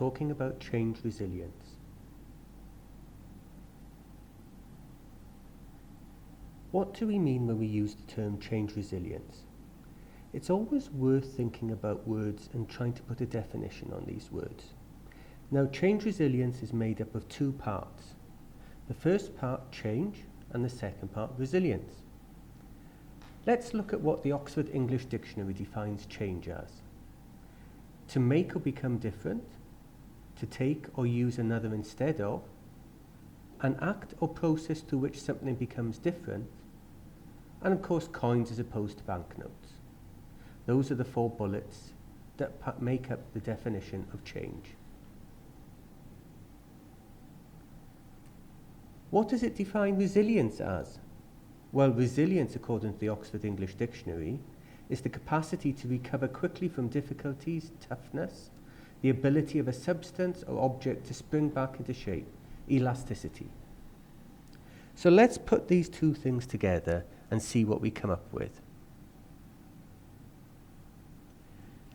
talking about change resilience. What do we mean when we use the term change resilience? It's always worth thinking about words and trying to put a definition on these words. Now, change resilience is made up of two parts. The first part, change, and the second part, resilience. Let's look at what the Oxford English Dictionary defines change as. To make or become different, to take or use another instead of, an act or process through which something becomes different, and of course coins as opposed to banknotes. Those are the four bullets that make up the definition of change. What does it define resilience as? Well, resilience, according to the Oxford English Dictionary, is the capacity to recover quickly from difficulties, toughness, the ability of a substance or object to spring back into shape, elasticity. So let's put these two things together and see what we come up with.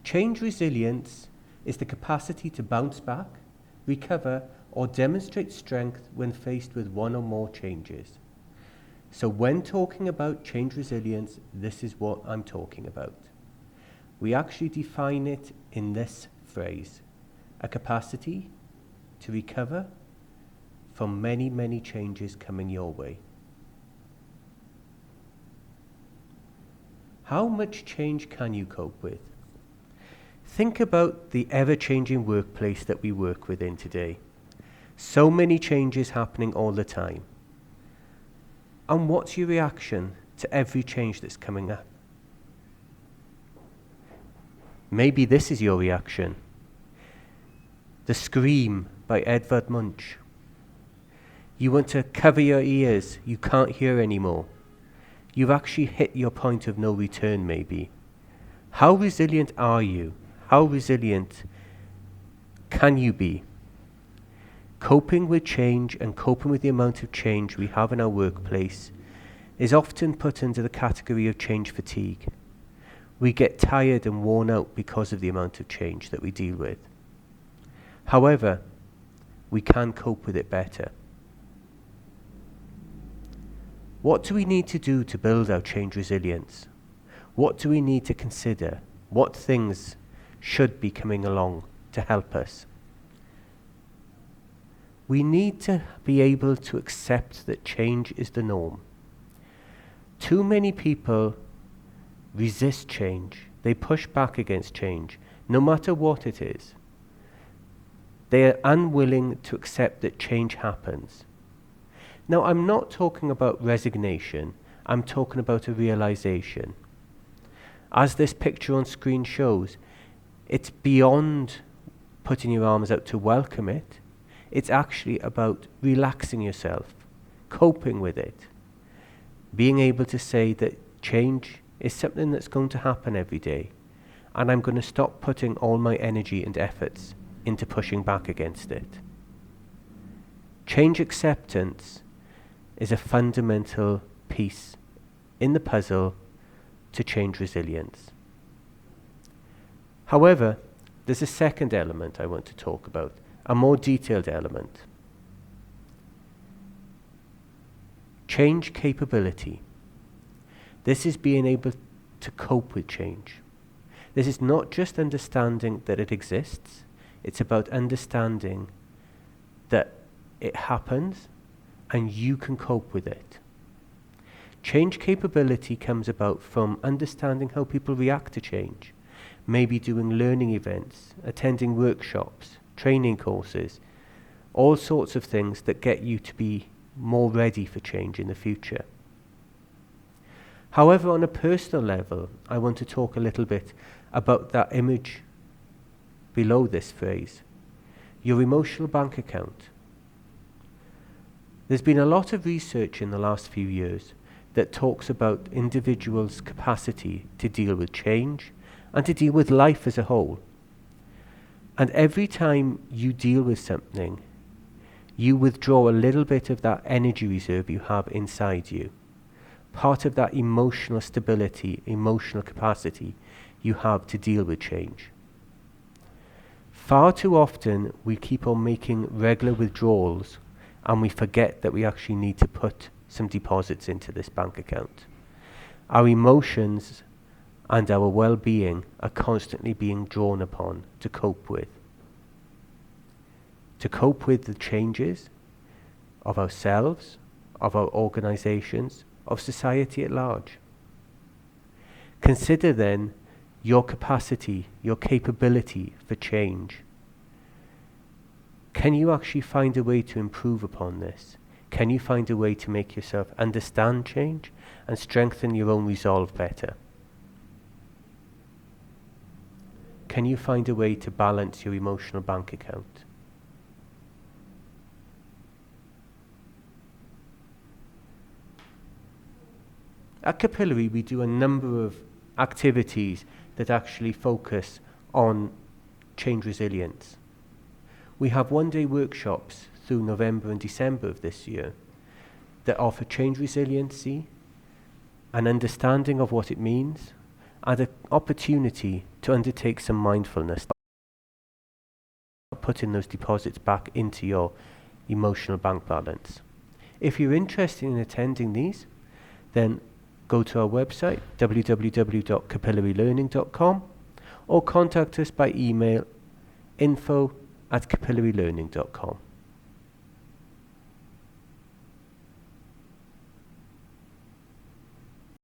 Change resilience is the capacity to bounce back, recover, or demonstrate strength when faced with one or more changes. So when talking about change resilience, this is what I'm talking about. We actually define it in this phrase: a capacity to recover from many, many changes coming your way. How much change can you cope with? Think about the ever-changing workplace that we work within today. So many changes happening all the time. And what's your reaction to every change that's coming up? Maybe this is your reaction. The Scream by Edvard Munch. You want to cover your ears, you can't hear anymore. You've actually hit your point of no return, maybe. How resilient are you? How resilient can you be? Coping with change and coping with the amount of change we have in our workplace is often put into the category of change fatigue. We get tired and worn out because of the amount of change that we deal with. However, we can cope with it better. What do we need to do to build our change resilience? What do we need to consider? What things should be coming along to help us? We need to be able to accept that change is the norm. Too many people resist change. They push back against change, no matter what it is. They are unwilling to accept that change happens. Now, I'm not talking about resignation. I'm talking about a realization. As this picture on screen shows, it's beyond putting your arms out to welcome it. It's actually about relaxing yourself, coping with it, being able to say that change is something that's going to happen every day, and I'm going to stop putting all my energy and efforts into pushing back against it. Change acceptance is a fundamental piece in the puzzle to change resilience. However, there's a second element I want to talk about, a more detailed element. Change capability. This is being able to cope with change. This is not just understanding that it exists, it's about understanding that it happens and you can cope with it. Change capability comes about from understanding how people react to change, maybe doing learning events, attending workshops, training courses, all sorts of things that get you to be more ready for change in the future. However, on a personal level, I want to talk a little bit about that image below this phrase, your emotional bank account. There's been a lot of research in the last few years that talks about individuals' capacity to deal with change and to deal with life as a whole. And every time you deal with something, you withdraw a little bit of that energy reserve you have inside you, part of that emotional stability, emotional capacity you have to deal with change. Far too often we keep on making regular withdrawals and we forget that we actually need to put some deposits into this bank account. Our emotions and our well-being are constantly being drawn upon to cope with. To cope with the changes of ourselves, of our organizations, of society at large. Consider then your capacity, your capability for change. Can you actually find a way to improve upon this? Can you find a way to make yourself understand change and strengthen your own resolve better? Can you find a way to balance your emotional bank account? At Capillary, we do a number of activities that actually focus on change resilience. We have one-day workshops through November and December of this year that offer change resiliency, an understanding of what it means, and an opportunity to undertake some mindfulness, putting those deposits back into your emotional bank balance. If you're interested in attending these, then go to our website, www.capillarylearning.com, or contact us by email, info@capillarylearning.com.